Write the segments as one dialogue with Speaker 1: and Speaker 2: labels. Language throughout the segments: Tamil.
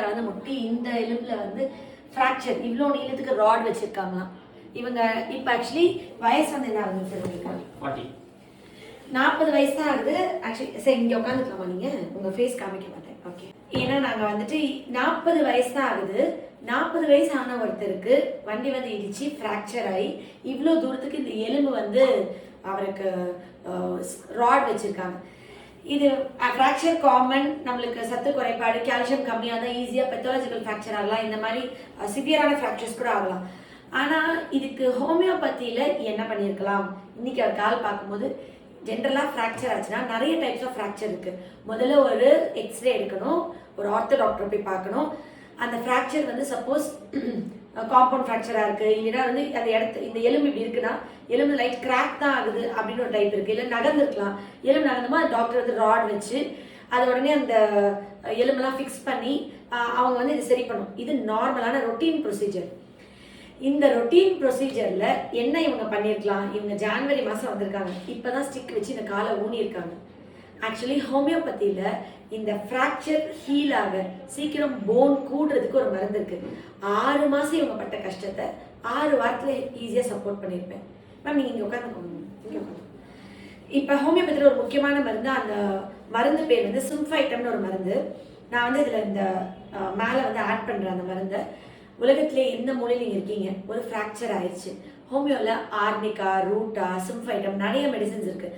Speaker 1: வந்து முட்டி இந்த எலும்புல வந்து ஃப்ராக்சர் இவ்வளோ நீளத்துக்கு ராட் வச்சிருக்காங்களாம். இவங்க இப்போ ஆக்சுவலி வயசு வந்து என்ன ஆகுது சார் உங்களுக்கு? 40 வயசு தான் ஆகுது. ஆக்சுவலி சரி இங்கே உட்காந்துக்கலாமா நீங்கள்? உங்கள் ஃபேஸ் காமிக்க மாட்டேன். ஓகே. ஏன்னா நாங்கள் வந்துட்டு 40 வயசு தான் ஆகுது. 40 வயசு ஆன ஒருத்தருக்கு வண்டி வந்து இடிச்சு ஃப்ராக்சர் ஆகி இவ்வளோ தூரத்துக்கு இந்த எலும்பு வந்து அவருக்கு ராட் வச்சுருக்காங்க. இது ஃப்ராக்சர் காமன், நம்மளுக்கு சத்து குறைபாடு, கால்சியம் கம்மியாக தான் ஈஸியாக பெத்தாலஜிக்கல் ஃப்ராக்சர் ஆகலாம், இந்த மாதிரி சிவியரான ஃப்ராக்சர்ஸ் கூட ஆகலாம். ஆனால் இதுக்கு ஹோமியோபதியில் என்ன பண்ணியிருக்கலாம்? இன்னைக்கு அவர் கால் பார்க்கும்போது ஜென்ரலாக ஃப்ராக்சர் ஆச்சுன்னா நிறைய டைப்ஸ் ஆஃப் ஃப்ராக்சர் இருக்குது. முதல்ல ஒரு எக்ஸ்ரே எடுக்கணும், ஒரு ஆர்த்தோ டாக்டர் போய் பார்க்கணும். அந்த ஃப்ராக்சர் வந்து சப்போஸ் காம்பவுண்ட் ஃப்ராக்சராக இருக்குது, இல்லைன்னா வந்து அந்த இடத்து இந்த எலும்பு இப்படி இருக்குன்னா எலும்பு லைட் கிராக் தான் ஆகுது அப்படின்னு ஒரு டைப் இருக்குது. இல்லை நகர்ந்துருக்கலாம், எலும்பு நகர்ந்தமா டாக்டர் வந்து ராட் வச்சு அதை உடனே அந்த எலும்பெல்லாம் ஃபிக்ஸ் பண்ணி அவங்க வந்து இது சரி பண்ணும். இது நார்மலான ரொட்டீன் ப்ரொசீஜர். இந்த ரொட்டீன் ப்ரொசீஜரில் என்ன இவங்க பண்ணியிருக்கலாம்? இவங்க ஜான்வரி மாதம் வந்திருக்காங்க, இப்போ தான் ஸ்டிக் வச்சு இந்த காலை ஊனியிருக்காங்க. ஆக்சுவலி ஹோமியோபதியில் இந்த ஃப்ராக்சர் ஹீல் ஆக சீக்கிரம் போன் கூடுறதுக்கு ஒரு மருந்து இருக்குது. 6 மாதம் இவங்க பட்ட கஷ்டத்தை 6 வாரத்தில் ஈஸியாக சப்போர்ட் பண்ணியிருப்பேன். மேம் நீங்கள் இங்கே உட்காந்து இங்கே உட்காந்து. இப்போ ஹோமியோபதியில் ஒரு முக்கியமான மருந்து, அந்த மருந்து பேர் வந்து சிம்ஃபைட்டம்னு ஒரு மருந்து. நான் வந்து இதில் இந்த மேலே வந்து ஆட் பண்ணுறேன் அந்த மருந்தை. உலகத்திலே எந்த மூலையில் நீங்கள் இருக்கீங்க, ஒரு ஃப்ராக்சர் ஆயிடுச்சு, ஹோமியோவில் ஆர்னிகா, ரூட்டா, சிம்ஃபைட்டம் நிறைய மெடிசன்ஸ் இருக்குது.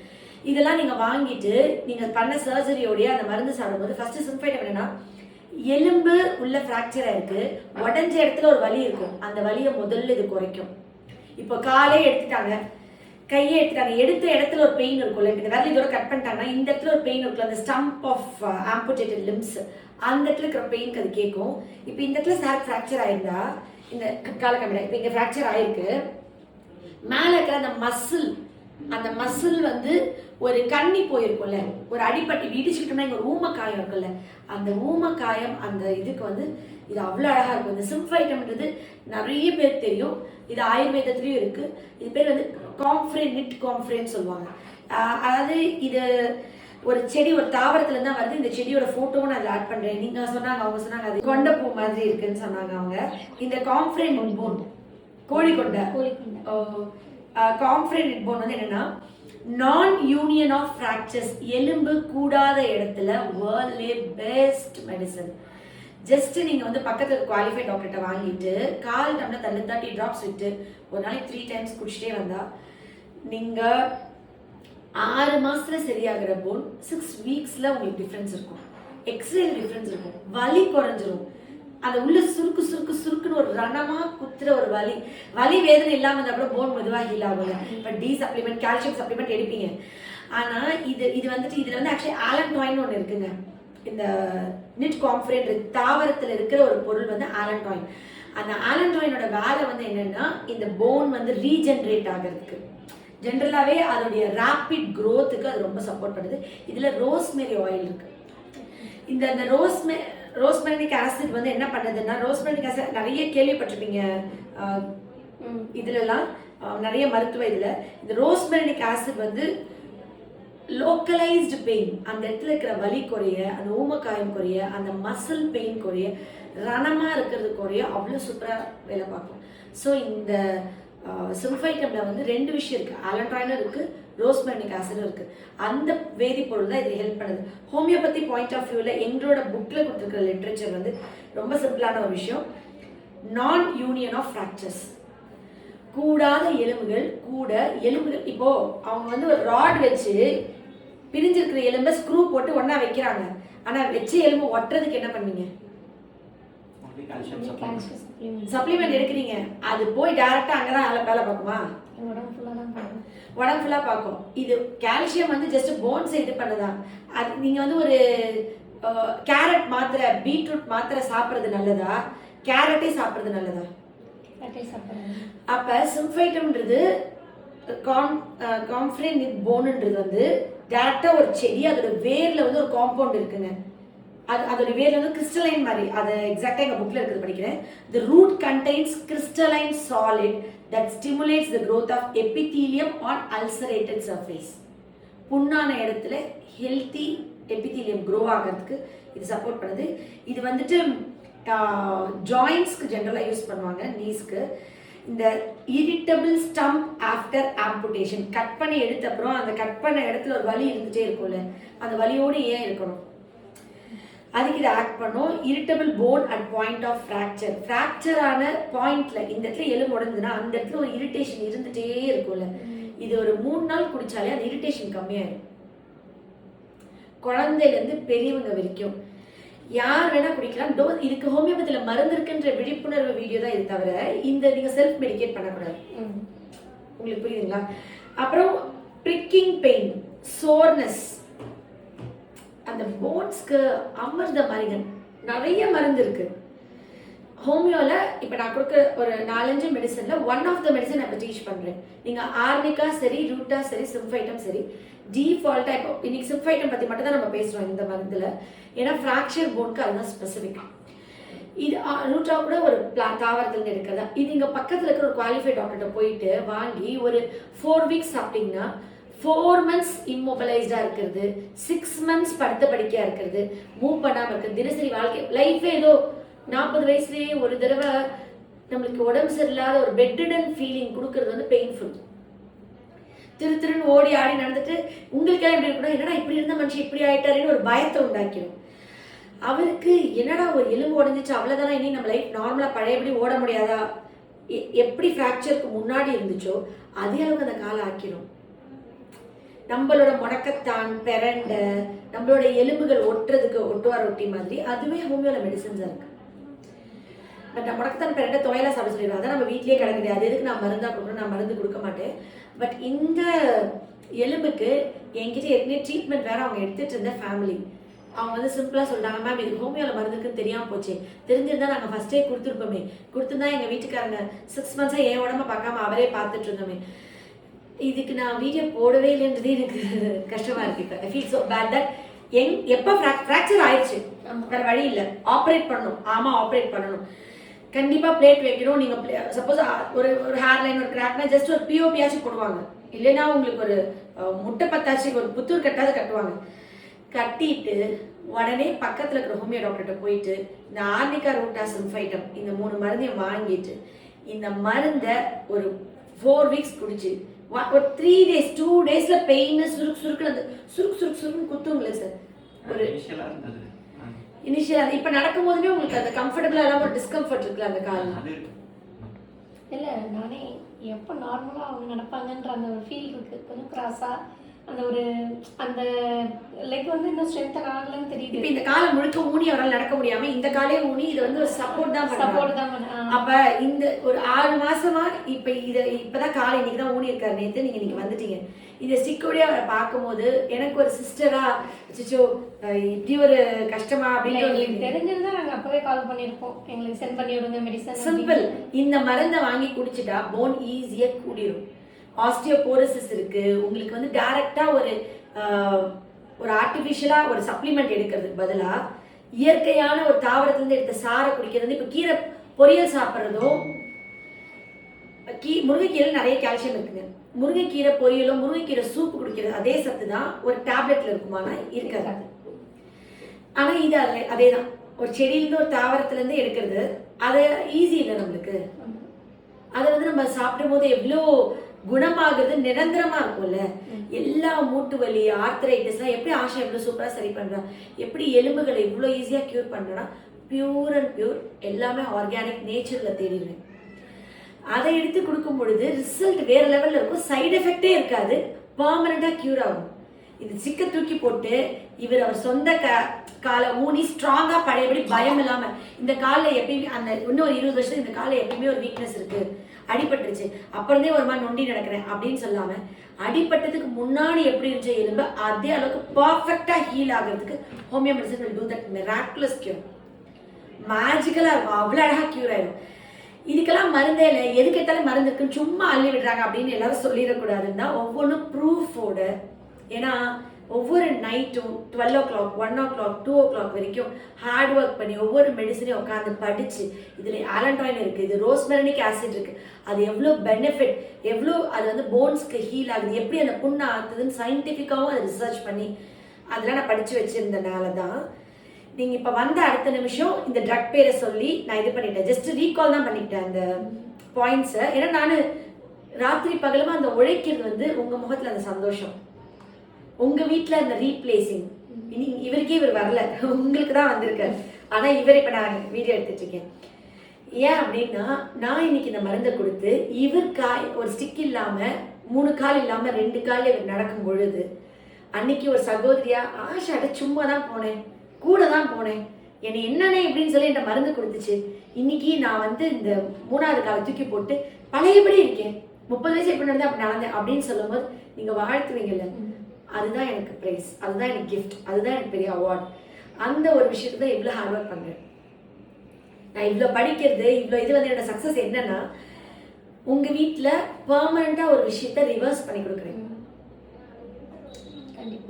Speaker 1: இதெல்லாம் நீங்கள் வாங்கிட்டு நீங்கள் பண்ண சர்ஜரியோடைய அந்த மருந்து சாப்பிடும்போது ஃபஸ்ட்டு சிம்ஃபைட்டம் என்னன்னா, எலும்பு உள்ள ஃப்ராக்சர் ஆயிருக்கு, உடஞ்ச இடத்துல ஒரு வலி இருக்கும், அந்த வலியை முதல்ல இது குறைக்கும். இப்போ காலே எடுத்துட்டாங்க, கையை எடுத்துட்டாங்க, எடுத்த இடத்துல ஒரு பெயின் இருக்கும்ல, இந்த விரல் இதோட கட் பண்ணிட்டாங்கன்னா இந்த இடத்துல ஒரு பெயின் இருக்குல்ல, அந்த ஸ்டம்ப் ஆஃப் ஆம்புடேட்டட் லிம்ஸ், அந்த இடத்துல இருக்கிற பெயினுக்கு அது கேட்கும். இப்போ இந்த இடத்துல சார் ஃப்ராக்சர் ஆயிருந்தா இந்த காலக்கமிடா, இப்போ இங்கே ஃப்ராக்சர் ஆயிருக்கு, மேலே இருக்கிற அந்த மசில் வந்து ஒரு கண்ணி போயிருக்கும்ல, ஒரு அடிப்பட்டு இடிச்சுக்கிட்டோம்னா இங்கே ஒரு ஊமக்காயம் இருக்குல்ல, அந்த ஊமக்காயம் அந்த இதுக்கு வந்து இது அவ்வளோ அழகாக இருக்கும். இந்த சிம்ஃபைட்டம்ன்றது நிறைய பேர் தெரியும், இது ஆயுர்வேதத்துலேயும் இருக்குது. இது பேர் வந்து காம்ஃப்ரேன், நிட் காம்ஃப்ரேன்னு சொல்லுவாங்க. அதாவது இது ஒரு செடி, ஒரு தாவரத்துல தான் வருது. இந்த செடியோட ஃபோட்டோவும் நான் அதில் ஆட் பண்ணுறேன். நீங்கள் சொன்னாங்க, அவங்க சொன்னாங்க அது கொண்டைப்பூ மாதிரி இருக்குன்னு சொன்னாங்க அவங்க. இந்த காம்ஃப்ரேன் நிட் போன், கோழிக்கொண்டை காம்ஃப்ரேன் நிட் போன் வந்து என்னன்னா நான் யூனியன் ஆஃப் ஃப்ராக்சர்ஸ், எலும்பு கூடாத இடத்துல வேர்ல்ட்லே பெஸ்ட் மெடிசன். ஜஸ்ட் நீங்கள் வந்து பக்கத்தில் குவாலிஃபைட் டாக்டர்கிட்ட வாங்கிட்டு 1/4 டம்ளர் தண்ணி 30 ட்ராப்ஸ் விட்டு ஒரு நாளைக்கு 3 டைம்ஸ் குடிச்சிட்டே வந்தால் நீங்கள் 6 மாதத்தில் சரியாகிற போன் 6 வீக்ஸில் உங்களுக்கு டிஃப்ரென்ஸ் இருக்கும். எக்ஸ்ரேல டிஃப்ரென்ஸ் இருக்கும், வலி குறைஞ்சிரும். அந்த உள்ள சுருக்குன்னு ஒரு ரணமாக குத்துற ஒரு வலி வேதனை இல்லாமல் இருந்தால் கூட போன் மெதுவாக ஹீல் ஆகுங்க. இப்போ டி சப்ளிமெண்ட், கால்சியம் சப்ளிமெண்ட் எடுப்பீங்க. ஆனால் இது வந்துட்டு இதில் வந்து ஆக்சுவலி ஆலன்டாயின் ஒன்று இருக்குங்க. இந்த நிட் காம்ஃப்ரேன் தாவரத்தில் இருக்கிற ஒரு பொருள் வந்து ஆலன்டாயின். அந்த ஆலன்டாயினோட வேலை வந்து என்னன்னா, இந்த போன் வந்து ரீஜென்ரேட் ஆகிறதுக்கு, ஜென்ரலாகவே அதோடைய ரேப்பிட் க்ரோத்துக்கு அது ரொம்ப சப்போர்ட் பண்ணுது. இதில் ரோஸ்மெரி ஆயில் இருக்கு. இந்த ரோஸ்மெரிக் ஆசிட் வந்து என்ன பண்ணுதுன்னா, ரோஸ்மெரிக் ஆசிட் நிறைய கேள்விப்பட்டிருப்பீங்க இதுலலாம், நிறைய மருத்துவ இதில் இந்த ரோஸ்மெரிக் ஆசிட் வந்து லோக்கலைஸ்டு பெயின், அந்த இடத்துல இருக்கிற வலி குறைய, அந்த ஊமக்காயம் குறைய, அந்த மசில் பெயின் குறைய, ரணமாக இருக்கிறது குறைய அவ்வளோ சூப்பராக வேலை பார்க்கும். ஸோ இந்த சிம்ஃபைட்டமில் வந்து 2 விஷயம் இருக்குது, ஆலன்டாயினும் இருக்குது, ரோஸ்மெரிக் ஆசிடும் இருக்குது. அந்த வேதிப்பொருள் தான் இது ஹெல்ப் பண்ணுது. ஹோமியோபதி பாயிண்ட் ஆஃப் வியூவில் எங்களோட புக்கில் கொடுத்துருக்கிற லிட்ரேச்சர் வந்து ரொம்ப சிம்பிளான ஒரு விஷயம். நான் யூனியன் ஆஃப் ஃப்ராக்சர்ஸ், கூடாத எலும்புகள் இப்போ அவங்க வந்து ஒரு ராட் வச்சு பிரிஞ்சிருக்கிற எலும்பை ஸ்க்ரூ போட்டு ஒன்றா வைக்கிறாங்க. ஆனால் வச்ச எலும்பு ஒட்டுறதுக்கு என்ன பண்ணீங்க? சப்ளிமெண்ட் எடுக்கிறீங்க, அது போய் டைரக்டா அங்கதான் வேலை பார்க்குமா? உடம்பு ஃபுல்லா பார்க்கும். இது கால்சியம் வந்து ஜஸ்ட் போன்ஸ் இது பண்ணதான். அது நீங்க வந்து ஒரு கேரட் மாத்திரை, பீட்ரூட் மாத்திரை சாப்பிட்றது நல்லதா, கேரட்டே சாப்பிட்றது நல்லதா? அப்ப சிம்ஃபைட்டம்ன்றது காம்ஃப்ரேன் நிட் போன்ன்றது வந்து டைரக்டா ஒரு செடி, அதோட வேர்ல வந்து ஒரு காம்பவுண்ட் இருக்குங்க. அதோட வேர்ல வந்து கிறிஸ்டலைன் மாதிரி, அதை எக்ஸாக்டா எங்க புக்ல இருக்கிறது படிக்கிறேன். The root contains crystalline solid that stimulates the growth of epithelium on ulcerated surface. புண்ணான இடத்துல ஹெல்த்தி எபித்தீலியம் க்ரோ ஆகிறதுக்கு இது சப்போர்ட் பண்ணுது. இது வந்துட்டு ஜாயின்ஸ்க்கு ஜென்ரலாக யூஸ் பண்ணுவாங்க, நீஸ்க்கு. இந்த irritable stump after amputation, cut பண்ணி எடுத்த அப்புறம் அந்த கட் பண்ண இடத்துல ஒரு வலி இருந்துகிட்டே இருக்கும்ல, அந்த வலியோடு ஏன் இருக்கணும், அதுக்கு இதை ஆக்ட் பண்ணும். Irritable bone at point of fracture, ஃப்ராக்சரான பாயிண்ட்ல இந்த இடத்துல எலும்பு உடஞ்சுன்னா அந்த இடத்துல ஒரு இரிட்டேஷன் இருந்துகிட்டே இருக்கும்ல, இது ஒரு 3 நாள் குடிச்சாலே அந்த இரிட்டேஷன் கம்மியாயிடும். குழந்தையிலேருந்து பெரியவங்க வரைக்கும் யார் வேணா குடிக்கலாம். இதுக்கு ஹோமியோபதியில் மருந்து இருக்குன்ற விழிப்புணர்வு வீடியோ தான் இது தவிர இந்த நீங்கள் செல்ஃப் மெடிக்கேட் பண்ணக்கூடாது. உங்களுக்கு புரியுதுங்களா? அப்புறம் ப்ரிக்கிங் பெயின், சோர்னஸ், அந்த போன்ஸ்க்கு அமர்ந்த மாதிரி நிறைய மருந்து இருக்கு ஹோமியோல. இப்போ நான் கொடுக்க ஒரு 4-5 மெடிசன்ல ஒன் ஆஃப் த மெடிசன் நான் டீச் பண்றேன். நீங்க ஆர்னிகா சரி, ரூட்டா சரி, சிம்ஃபைட்டம் சரி, டிஃபால்ட்டா இப்போ இன்னைக்கு சிம்ஃபைட்டம் பத்தி மட்டும் தான் நம்ம பேசுறோம் இந்த மருந்துல. ஏன்னா ஃப்ராக்சர் போனுக்கு அதுதான் ஸ்பெசிஃபிக். இது ரூட்டா கூட ஒரு தாவரத்துல எடுக்கிறதா. இது இங்க பக்கத்துல இருக்கிற ஒரு குவாலிஃபைட் டாக்டர்கிட்ட போயிட்டு வாங்கி ஒரு 4 வீக்ஸ் சாப்பிட்டீங்கன்னா 4 months இம்மொபைலைஸ்டா இருக்கிறது, 6 months படுத்த படிக்கையா இருக்கிறது, மூவ் பண்ணாம இருக்கிறது, தினசரி வாழ்க்கை லைஃப்ல ஏதோ 40 வயசுலயே ஒரு தடவை நம்மளுக்கு உடம்பு சரியில்லாத ஒரு பெட்டடன் ஃபீலிங் கொடுக்கறது வந்து பெயின்ஃபுல். திருன்னு ஓடி ஆடி நடந்துட்டு உங்களுக்கு எப்படி இருக்கணும், என்னடா இப்படி இருந்த மனுஷன் இப்படி ஆயிட்டாருன்னு ஒரு பயத்தை உண்டாக்கிடும். அவருக்கு என்னடா ஒரு எலும்பு உடஞ்சிச்சு அவ்வளவுதானா, இனி நம்ம லைஃப் நார்மலா பழையபடி ஓட முடியாதா, எப்படி ஃப்ராக்சருக்கு முன்னாடி இருந்துச்சோ அதே அளவுக்கு அந்த காலை ஆக்கிடும். நம்மளோட முடக்கத்தான், பெரண்ட, நம்மளோட எலும்புகள் ஒட்டுறதுக்கு ஒட்டுவார் ஒட்டி மாதிரி அதுவே ஹோமியோல மெடிசன்ஸா இருக்கு. பட் நான் முடக்கத்தான் பெரண்ட தொலைலா சாப்பிட சொல்லிடுவேன், அதான் நம்ம வீட்லயே கிடக்குது, அது எதுக்கு நான் மருந்தா கொடுக்கணும், நான் மருந்து கொடுக்க மாட்டேன். பட் இந்த எலும்புக்கு என்கிட்ட ஏற்கனவே ட்ரீட்மெண்ட் வேற அவங்க எடுத்துட்டு இருந்த ஃபேமிலி, அவங்க வந்து சிம்பிளா சொல்றாங்க, மேம் இது ஹோமியோல மருந்துக்குன்னு தெரியாம போச்சு, தெரிஞ்சிருந்தா நாங்க ஃபர்ஸ்டே கொடுத்துருப்போமே, கொடுத்துருந்தா எங்க வீட்டுக்காரங்க 6 months என் உடம்ப பார்க்காம அவரே பார்த்துட்டு இருந்தோமே. இதுக்கு நான் வீடியோ போடவே இல்லைன்றது எனக்கு கஷ்டமா இருக்கு. I feel so bad that எப்போ ஃப்ராக்சர் ஆயிடுச்சு, வேற வழி இல்லை, ஆப்ரேட் பண்ணணும். ஆமா ஆப்ரேட் பண்ணணும், கண்டிப்பா பிளேட் வைக்கணும். நீங்க சப்போஸ் ஒரு ஹேர் லைன் ஒரு கிராக்னா ஜஸ்ட் ஒரு பிஓபியாச்சும் போடுவாங்க, இல்லைன்னா உங்களுக்கு ஒரு முட்டை பத்தாச்சு ஒரு புத்தூர் கட்டாவது கட்டுவாங்க. கட்டிட்டு உடனே பக்கத்துல இருக்கிற ஹோமியோ டாக்டர்கிட்ட போயிட்டு இந்த ஆர்னிகா, ரூட்டா, சிம்ஃபைட்டம் இந்த 3 மருந்தையும் வாங்கிட்டு இந்த மருந்தை ஒரு 4 weeks குடிச்சு ஒரு 3 days 2 daysல பெயின் சுருக்கு குத்துங்களே சார். ஒரு இனிஷியலா இப்ப நடக்கும் போதுமே உங்களுக்கு அந்த கம்ஃபர்டபுளா இல்லாம ஒரு டிஸ்கம்ஃபர்ட் இருக்குல்ல அந்த கால்.
Speaker 2: இல்ல நானே எப்போ நார்மலா அவங்க நடப்பாங்கன்ற அந்த ஒரு ஃபீல் இருக்கு, கொஞ்சம் கிராஸா அந்த ஒரு அந்த லெக் வந்து இன்னும் ஸ்ட்ரென்த் ஆகலன்னு தெரியுது.
Speaker 1: இப்போ இந்த காலை முழுக்க ஊனி அவரால் நடக்க முடியாம இந்த காலே ஊனி இது வந்து ஒரு சப்போர்ட் தான் பண்ண. அப்ப இந்த ஒரு 6 மாசமா இப்பதான் காலை இன்னைக்கு தான் ஊனி இருக்காரு, நேற்று நீங்க இன்னைக்கு வந்துட்டீங்க. இந்த ஸ்டிக்கோடய அவரை பார்க்கும்போது எனக்கு ஒரு சிஸ்டரா சிச்சோ இப்படி ஒரு கஷ்டமா அப்படின்னு
Speaker 2: தெரிஞ்சிருந்தா நாங்க அப்பவே கால் பண்ணிருப்போம், எங்களுக்கு சென்ட் பண்ணி விடுங்க மெடிசன்.
Speaker 1: சிம்பிள், இந்த மருந்தை வாங்கி குடிச்சிட்டா போன் ஈஸியா கூடிரும். ஆஸ்டியோபோரோசிஸ் இருக்கு, உங்களுக்கு வந்து டைரக்டா ஒரு ஆர்டிஃபிஷியலா ஒரு சப்ளிமெண்ட் எடுக்கிறதுக்கு பதிலா இயற்கையான ஒரு தாவரத்திலிருந்து எடுத்த சாரை குடிக்கிறது. இப்போ கீரை பொரியல் சாப்பிட்றதும், முருங்கைக்கீரை நிறைய கால்சியம் இருக்குங்க, முருங்கைக்கீரை பொரியலோ முருங்கைக்கீரை சூப்பு குடிக்கிறது அதே சத்து தான் ஒரு டேப்லெட்ல இருக்குமானா இருக்காது. ஆனா இது அதே தான், ஒரு செடியிலிருந்து ஒரு தாவரத்திலேருந்து எடுக்கிறது அது ஈஸி இல்லை நம்மளுக்கு. அதை வந்து நம்ம சாப்பிடும் போது எவ்வளோ குணமாகிறது நிரந்தரமா இருக்கும்ல. எல்லா மூட்டு வலி, ஆர்த்தரைட்டிஸ்லாம் எப்படி ஆஷா எவ்வளோ சூப்பராக சரி பண்றா, எப்படி எலும்புகளை இவ்வளோ ஈஸியாக கியூர் பண்றா, பியூர் அண்ட் பியூர் எல்லாமே ஆர்கானிக் நேச்சர்ல தேடிடுவேன். அதை எடுத்து கொடுக்கும் பொழுது ரிசல்ட் வேற லெவல்ல இருக்கும், சைடு எஃபெக்டே இருக்காது, பெர்மனண்டா கியூர் ஆகும். இது சிக்க தூக்கி போட்டு அவர் சொந்த காலை ஊனி ஸ்ட்ராங்கா பழையபடி பயம் இல்லாம இந்த காலில் எப்பயுமே அந்த இன்னும் ஒரு 20 வருஷம் இந்த காலில் எப்பயுமே ஒரு வீக்னஸ் இருக்கு, அடிபட்டுருச்சு அப்புறந்தே ஒரு மாதிரி நொண்டி நடக்கிறேன் அப்படின்னு சொல்லாம அடிபட்டதுக்கு முன்னாடி எப்படி இருந்துச்சு எலும்பு அதே அளவுக்கு பர்ஃபெக்டா ஹீல் ஆகிறதுக்கு homeo medicine will do that miraculous cure. மேஜிக்கலா இருக்கும், அவ்வளோ அழகா கியூர் ஆயிடும். இதுக்கெல்லாம் மருந்தே இல்லை, எதுக்கு எடுத்தாலும் மருந்து இருக்குன்னு சும்மா அள்ளி விடுறாங்க அப்படின்னு எல்லாரும் சொல்லிடக்கூடாதுன்னா ஒவ்வொன்றும் ப்ரூஃபோட. ஏன்னா ஒவ்வொரு நைட்டும் 12 o'clock 1 o'clock 2 o'clock வரைக்கும் ஹார்ட் ஒர்க் பண்ணி ஒவ்வொரு மெடிசனையும் உட்காந்து படிச்சு இதில் ஆலண்ட்ராயின் இருக்குது, இது ரோஸ்மெரினிக் ஆசிட் இருக்குது, அது எவ்வளோ பெனிஃபிட், எவ்வளோ அது வந்து போன்ஸ்க்கு ஹீல் ஆகுது, எப்படி அந்த புண்ணு ஆகுதுன்னு சயின்டிஃபிக்காகவும் அதை ரிசர்ச் பண்ணி அதெல்லாம் நான் படித்து வச்சுருந்தனால தான் நீங்கள் இப்போ வந்த அடுத்த நிமிஷம் இந்த ட்ரக் பேரை சொல்லி நான் இது பண்ணிட்டேன், ஜஸ்ட் ரீகால் தான் பண்ணிட்டேன் அந்த பாயிண்ட்ஸை. ஏன்னா நான் ராத்திரி பகலுமா அந்த உழைக்கிறது வந்து உங்கள் முகத்தில் அந்த சந்தோஷம், உங்கள் வீட்டில் அந்த ரீப்ளேசிங். இவருக்கே இவர் வரல, உங்களுக்கு தான் வந்திருக்காரு. ஆனால் இவர் இப்போ நான் வீடியோ எடுத்துட்டு இருக்கேன். ஏன் அப்படின்னா நான் இன்னைக்கு இந்த மருந்தை கொடுத்து இவர் ஒரு ஸ்டிக் இல்லாமல் 3 கால் இல்லாமல் 2 கால் இவர் நடக்கும் பொழுது அன்னைக்கு ஒரு சகோதரியா ஆஷாட்ட சும்மா தான் போனேன், கூட தான் போனேன், என்னை என்னன்னே இப்படின்னு சொல்லி என்கிட்ட மருந்து கொடுத்துச்சு. இன்னைக்கு நான் வந்து இந்த 3வது காலை தூக்கி போட்டு பழையபடி இருக்கேன், 30 வயசு எப்படி நடந்தேன் அப்படி நடந்தேன் அப்படின்னு சொல்லும்போது நீங்கள் வாழ்த்துவீங்கல்ல, அதுதான் எனக்கு ப்ரைஸ், அதுதான் எனக்கு கிஃப்ட், அதுதான் எனக்கு பெரிய அவார்ட். அந்த ஒரு விஷயத்தை தான் இவ்வளோ ஹார்ட் ஒர்க் பண்ணுறேன். நான் இவ்வளோ படிக்கிறது, இவ்வளோ இது வந்து என்னோட சக்ஸஸ் என்னன்னா, உங்கள் வீட்டில் பெர்மனண்ட்டாக ஒரு விஷயத்த ரிவர்ஸ் பண்ணி கொடுக்குறேன்,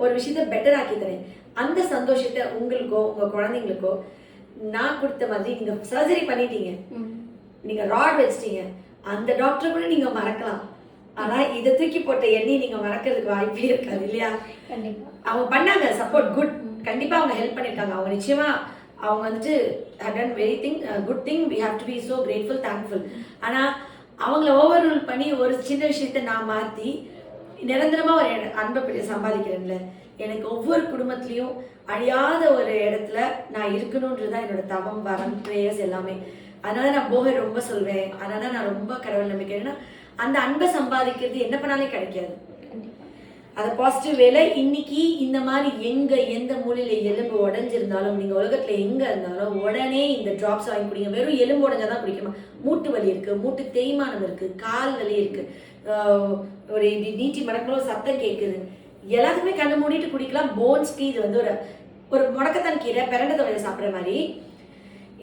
Speaker 1: ஒரு விஷயத்த பெட்டர் ஆக்கி தரேன். அந்த சந்தோஷத்தை உங்களுக்கோ உங்கள் குழந்தைங்களுக்கோ நான் கொடுத்த மாதிரி. நீங்கள் சர்ஜரி பண்ணிட்டீங்க, நீங்கள் ராட் வச்சிட்டீங்க, அந்த டாக்டர் கூட நீங்கள் மறக்கலாம், ஆனால் இதை தூக்கி போட்ட எண்ணி நீங்கள் மறக்கிறதுக்கு வாய்ப்பே இருக்காது இல்லையா? அவங்க பண்ணாங்க சப்போர்ட், குட், கண்டிப்பாக அவங்க ஹெல்ப் பண்ணியிருக்காங்க. அவங்க நிச்சயமாக அவங்க வந்துட்டு have done very thing good thing, we have to be so grateful, thankful. ஆனால் அவங்கள ஓவர் ரூல் பண்ணி ஒரு சின்ன விஷயத்த நான் மாற்றி நிரந்தரமாக ஒரு அன்பை சம்பாதிக்கிறேன்ல, எனக்கு ஒவ்வொரு குடும்பத்துலேயும் அழியாத ஒரு இடத்துல நான் இருக்கணுன்றது தான் என்னோட தவம், வரம், ப்ரேயர்ஸ் எல்லாமே. அதனால நான் போக ரொம்ப சொல்வேன், அதனால நான் ரொம்ப கடவுள் நம்பிக்கை. ஏன்னா அந்த அன்பை சம்பாதிக்கிறது என்ன பண்ணாலே கிடைக்காது. அது பாசிட்டிவ் வேலை. இன்னைக்கு இந்த மாதிரி எந்த மூலையில எலும்பு உடஞ்சிருந்தாலும் நீங்கள் உலகத்தில் எங்கே இருந்தாலும் உடனே இந்த ட்ராப்ஸ் வாங்கி குடிங்க. வெறும் எலும்பு உடஞ்சாதான் குடிக்கணும். மூட்டு வலி இருக்குது, மூட்டு தேய்மானம் இருக்குது, கால் வலி இருக்குது, ஒரு நீட்டி மடக்கணும், சத்தம் கேட்குது, எல்லாத்துக்குமே கண்ணு மூடிட்டு குடிக்கலாம். போன்ஸ்க்கு இது வந்து ஒரு முடக்கத்தான் கீரை பிறண்ட தொகையை சாப்பிட்ற மாதிரி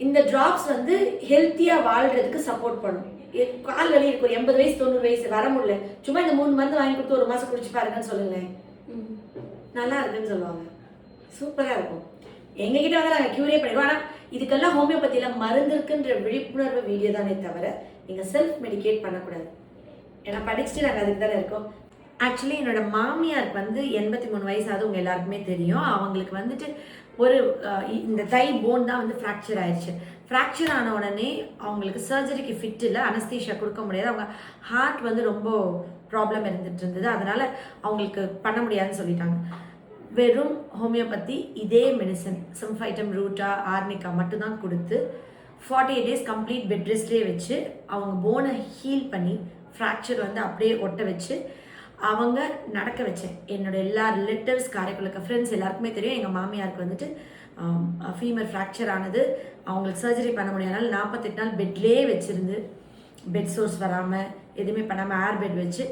Speaker 1: இந்த ட்ராப்ஸ் வந்து ஹெல்த்தியாக வாழ்கிறதுக்கு சப்போர்ட் பண்ணும். கால் வலி இருக்கு, ஒரு 80 வயசு 90 வயசு வர முடியல, சும்மா இந்த 3 மருந்து வாங்கி கொடுத்து 1 மாதம் குடிச்சு பாருங்கன்னு சொல்லுங்களேன், நல்லா இருக்குன்னு சொல்லுவாங்க, சூப்பராக இருக்கும். எங்ககிட்ட வந்து நாங்கள் க்யூரே பண்ணிடுவோம். ஆனால் இதுக்கெல்லாம் ஹோமியோபதியில் மருந்து இருக்குன்ற விழிப்புணர்வு வீடியோ தானே தவிர நீங்கள் செல்ஃப் மெடிக்கேட் பண்ணக்கூடாது. ஏன்னா படிச்சுட்டு நாங்கள் அதுக்கு தானே இருக்கோம். ஆக்சுவலி என்னோட மாமியாருக்கு வந்து 83 வயசாவது உங்கள் எல்லாருக்குமே தெரியும். அவங்களுக்கு வந்துட்டு ஒரு இந்த தை போன் தான் வந்து ஃப்ராக்சர் ஆயிடுச்சு. ஃப்ராக்சர் ஆன உடனே அவங்களுக்கு சர்ஜரிக்கு ஃபிட் இல்லை, அனஸ்தீஷியா கொடுக்க முடியாது. அவங்க ஹார்ட் வந்து ரொம்ப ப்ராப்ளம் இருந்துட்டு இருந்தது, அதனால் அவங்களுக்கு பண்ண முடியாதுன்னு சொல்லிட்டாங்க. வெறும் ஹோமியோபதி இதே மெடிசன் சிம்ஃபைட்டம், ரூட்டா, ஆர்னிகா மட்டும்தான் கொடுத்து 48 days கம்ப்ளீட் பெட் ரெஸ்ட்லேயே வச்சு அவங்க போனை ஹீல் பண்ணி ஃப்ராக்சர் வந்து அப்படியே ஒட்ட வச்சு அவங்க நடக்க வச்சேன். என்னோட எல்லா ரிலேட்டிவ்ஸ், காரைக்குள்ள ஃப்ரெண்ட்ஸ் எல்லாருக்குமே தெரியும். எங்கள் மாமியாருக்கு வந்துட்டு ஃபீமர் ஃப்ராக்சர் ஆனது, அவங்களுக்கு சர்ஜரி பண்ண முடியாதனால 48 நாள் பெட்லேயே வச்சுருந்து, பெட் சோர்ஸ் வராமல் எதுவுமே பண்ணாமல் ஏர் பெட் வச்சு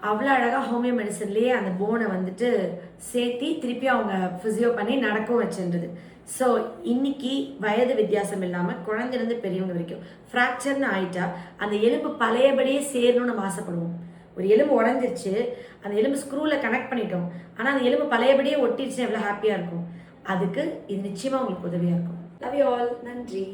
Speaker 1: அவ்வளோ அழகாக ஹோமியோ மெடிசன்லேயே அந்த போனை வந்துட்டு சேர்த்தி திருப்பி அவங்க ஃபிசியோ பண்ணி நடக்கவும் வச்சுருந்தது. ஸோ இன்னைக்கு வயது வித்தியாசம் இல்லாமல் குழந்தைலேருந்து பெரியவங்க வரைக்கும் ஃப்ராக்சர்னு ஆயிட்டா அந்த எலும்பு பழையபடியே சேரணும்னு நம்ம ஆசைப்படுவோம். ஒரு எலும்பு உடஞ்சிருச்சு, அந்த எலும்பு ஸ்க்ரூவில் கனெக்ட் பண்ணிட்டோம், ஆனால் அந்த எலும்பு பழையபடியே ஒட்டிடுச்சுன்னா எவ்வளோ ஹாப்பியாக இருக்கும். அதுக்கு இது நிச்சயமாக உங்களுக்கு உதவியாக இருக்கும். லவ் யூ ஆல், நன்றி.